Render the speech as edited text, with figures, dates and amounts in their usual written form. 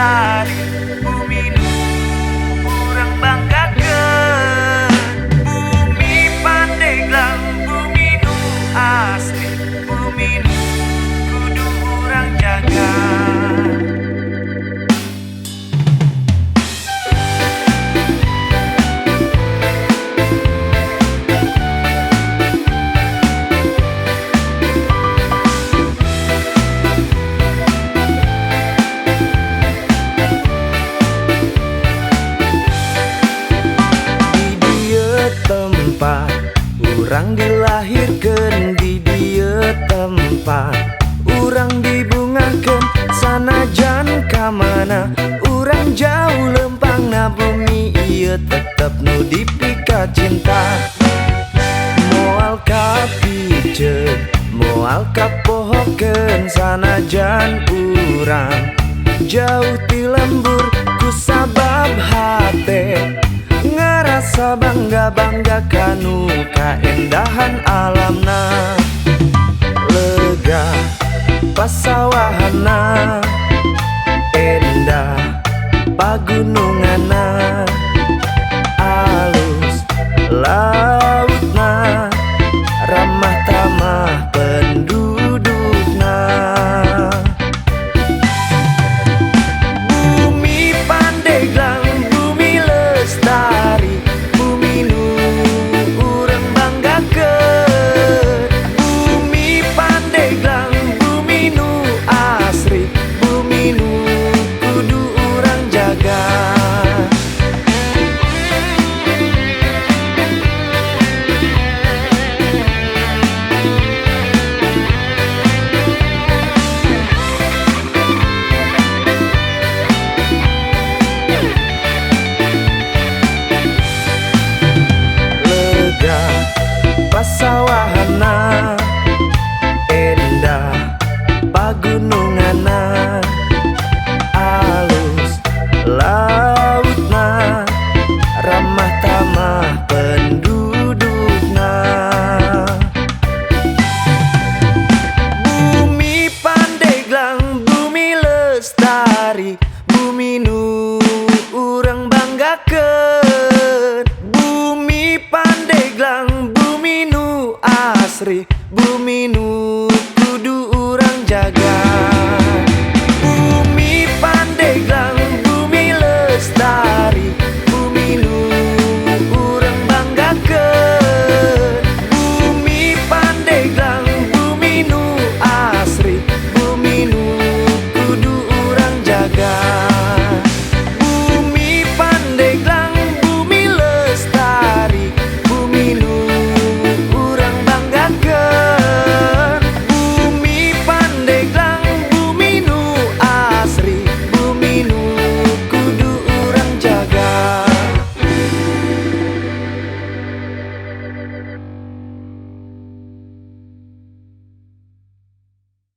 lestari bumi nu urang banggakeun. Bumi Pandeglang, bumi nu asli, bumi nu kudu urang jaga. Urang dilahirkeun di dieu tempat, urang dibungakeun sanajan kamana. Urang jauh lempangna bumi ieu tetep nu dipika cinta. Moal kapiceun, moal kapohokeun sanajan urang jauh ti lembur ku sabab hate ngarasa bangga-bangga kanu kaendahan alamna. Lega pasawahanna, endah pagunungan